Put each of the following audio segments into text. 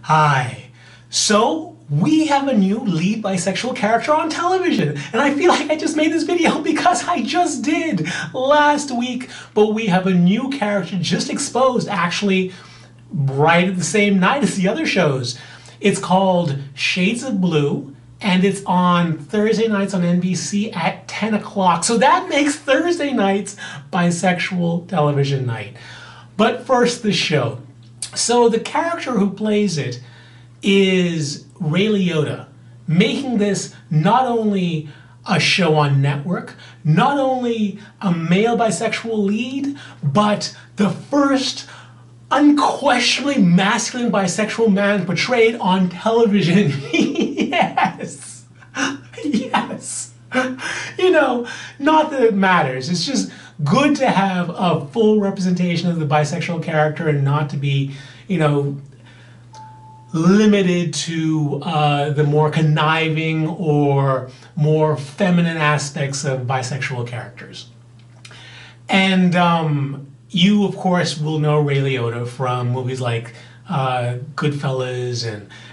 Hi. So, we have a new lead bisexual character on television, and I feel like I just made this video because I just did last week, but we have a new character just exposed, actually, right at the same night as the other shows. It's called Shades of Blue, and it's on Thursday nights on NBC at 10 o'clock. So that makes Thursday nights bisexual television night. But first, the show. So the character who plays it is Ray Liotta, making this not only a show on network, not only a male bisexual lead, but the first unquestionably masculine bisexual man portrayed on television. Yes! Yes! You know, not that it matters. It's just good to have a full representation of the bisexual character and not to be, limited to the more conniving or more feminine aspects of bisexual characters. And you, of course, will know Ray Liotta from movies like Goodfellas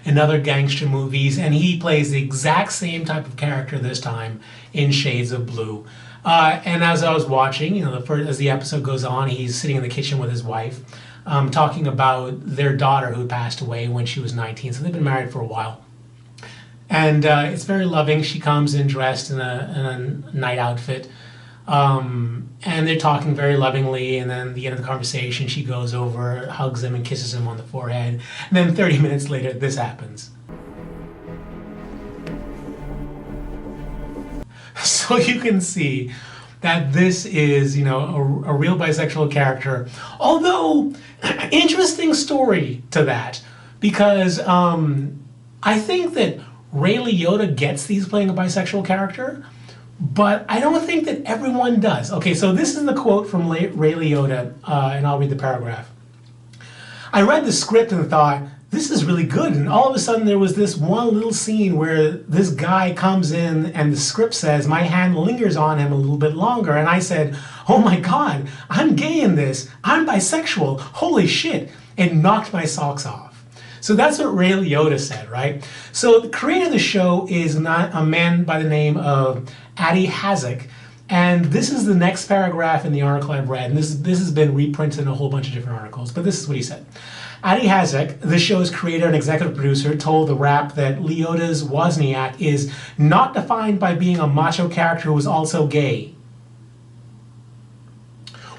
and other gangster movies, and he plays the exact same type of character this time in Shades of Blue. And as I was watching, as the episode goes on, he's sitting in the kitchen with his wife, talking about their daughter who passed away when she was 19. So they've been married for a while. And it's very loving. She comes in dressed in a night outfit. And they're talking very lovingly, and then at the end of the conversation, she goes over, hugs him, and kisses him on the forehead. And then 30 minutes later, this happens. So you can see that this is, a real bisexual character. Although, interesting story to that, because I think that Ray Liotta gets that he's playing a bisexual character, but I don't think that everyone does. Okay, so this is the quote from Ray Liotta, and I'll read the paragraph. I read the script and thought, this is really good. And all of a sudden there was this one little scene where this guy comes in and the script says, my hand lingers on him a little bit longer. And I said, oh my God, I'm gay in this. I'm bisexual. Holy shit. It knocked my socks off. So that's what Ray Liotta said, right? So the creator of the show is not a man by the name of Adi Hazek. And this is the next paragraph in the article I've read. And this has been reprinted in a whole bunch of different articles. But this is what he said. Adi Hazek, the show's creator and executive producer, told The Wrap that Liotta's Wozniak is not defined by being a macho character who is also gay.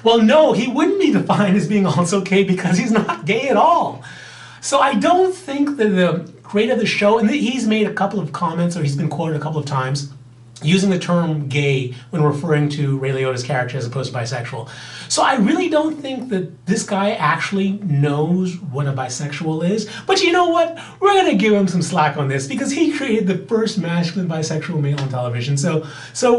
Well, no, he wouldn't be defined as being also gay because he's not gay at all. So I don't think that the creator of the show, and he's made a couple of comments, or he's been quoted a couple of times, using the term gay when referring to Ray Liotta's character as opposed to bisexual. So I really don't think that this guy actually knows what a bisexual is. But you know what? We're going to give him some slack on this because he created the first masculine bisexual male on television. So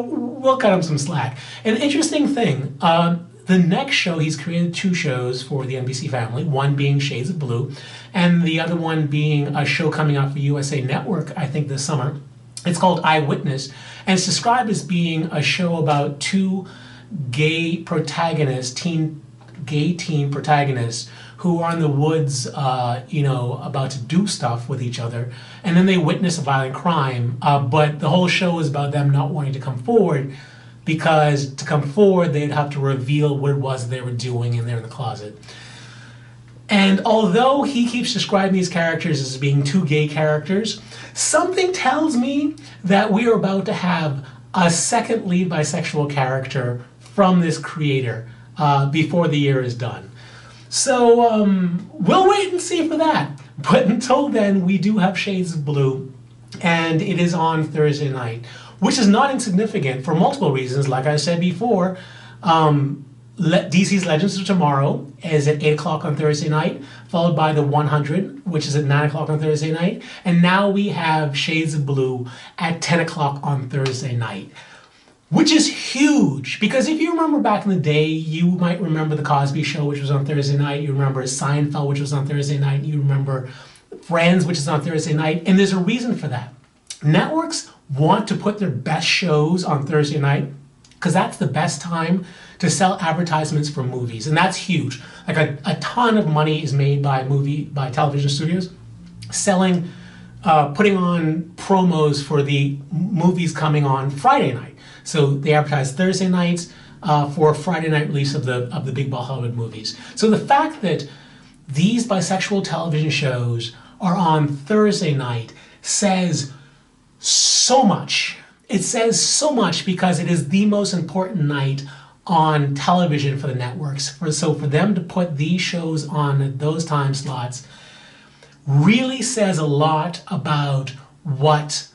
we'll cut him some slack. An interesting thing, the next show, he's created two shows for the NBC family, one being Shades of Blue, and the other one being a show coming out for USA Network, I think this summer. It's called Eyewitness, and it's described as being a show about two gay protagonists, gay teen protagonists, who are in the woods, about to do stuff with each other, and then they witness a violent crime. But the whole show is about them not wanting to come forward, because to come forward, they'd have to reveal what it was they were doing in there in the closet. And although he keeps describing these characters as being two gay characters, something tells me that we are about to have a second lead bisexual character from this creator before the year is done. So we'll wait and see for that. But until then, we do have Shades of Blue, and it is on Thursday night, which is not insignificant for multiple reasons. Like I said before, DC's Legends of Tomorrow is at 8 o'clock on Thursday night, followed by The 100, which is at 9 o'clock on Thursday night. And now we have Shades of Blue at 10 o'clock on Thursday night, which is huge. Because if you remember back in the day, you might remember The Cosby Show, which was on Thursday night. You remember Seinfeld, which was on Thursday night. You remember Friends, which is on Thursday night. And there's a reason for that. Networks want to put their best shows on Thursday night because that's the best time to sell advertisements for movies, and that's huge. Like a ton of money is made by television studios selling, putting on promos for the movies coming on Friday night. So they advertise Thursday nights for a Friday night release of the big Hollywood movies. So the fact that these bisexual television shows are on Thursday night says so much. It says so much because it is the most important night on television for the networks. So for them to put these shows on at those time slots really says a lot about what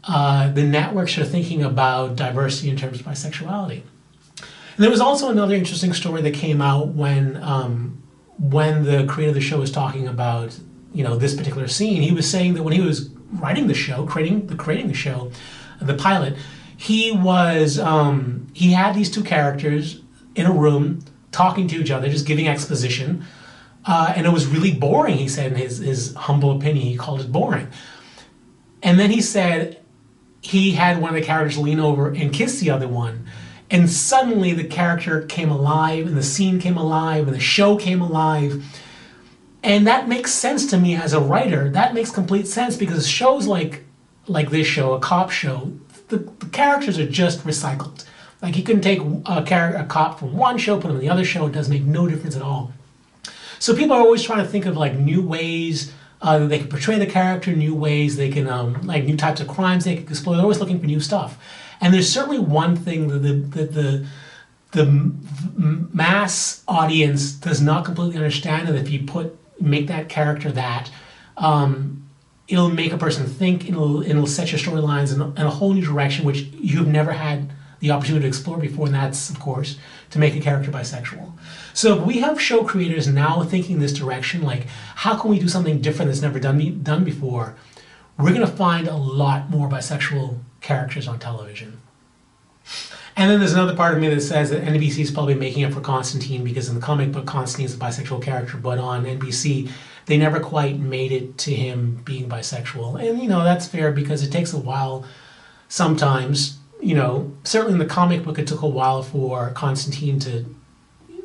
the networks are thinking about diversity in terms of bisexuality. And there was also another interesting story that came out when the creator of the show was talking about, you know, this particular scene. He was saying that when he was writing the show, creating the show, the pilot, he had these two characters in a room talking to each other, just giving exposition, and it was really boring. He said, in his humble opinion, he called it boring. And then he said he had one of the characters lean over and kiss the other one. And suddenly the character came alive, and the scene came alive, and the show came alive. And that makes sense to me as a writer. That makes complete sense because shows like this show, a cop show, the characters are just recycled. Like you can take a cop from one show, put him in the other show, it does make no difference at all. So people are always trying to think of like new ways that they can portray the character, new ways they can, like new types of crimes they can explore. They're always looking for new stuff. And there's certainly one thing that the mass audience does not completely understand, that if you make that character that, it'll make a person think, it'll set your storylines in a whole new direction, which you've never had the opportunity to explore before, and that's, of course, to make a character bisexual. So we have show creators now thinking this direction, like, how can we do something different that's never done before? We're going to find a lot more bisexual characters on television. And then there's another part of me that says that NBC is probably making up for Constantine, because in the comic book, Constantine is a bisexual character, but on NBC, they never quite made it to him being bisexual. And, you know, that's fair because it takes a while sometimes. You know, certainly in the comic book, it took a while for Constantine to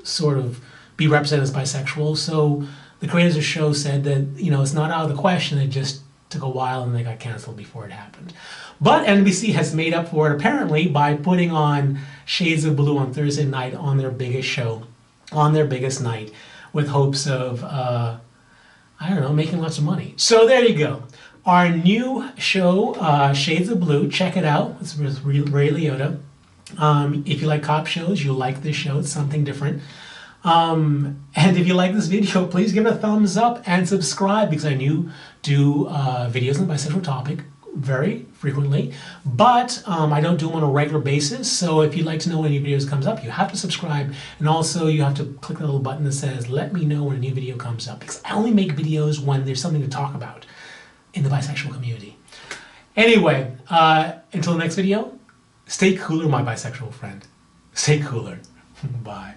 sort of be represented as bisexual. So the creators of the show said that, you know, it's not out of the question. It just took a while and they got canceled before it happened. But NBC has made up for it apparently by putting on Shades of Blue on Thursday night on their biggest show, on their biggest night, with hopes of, I don't know, making lots of money. So there you go. Our new show, Shades of Blue, check it out. It's with Ray Liotta. If you like cop shows, you'll like this show. It's something different. And if you like this video, please give it a thumbs up and subscribe, because I do videos on the bisexual topic very frequently, but I don't do them on a regular basis. So if you'd like to know when a new video comes up, you have to subscribe, and also you have to click the little button that says let me know when a new video comes up, because I only make videos when there's something to talk about in the bisexual community. Anyway, until the next video, stay cooler, my bisexual friend. Stay cooler. Bye.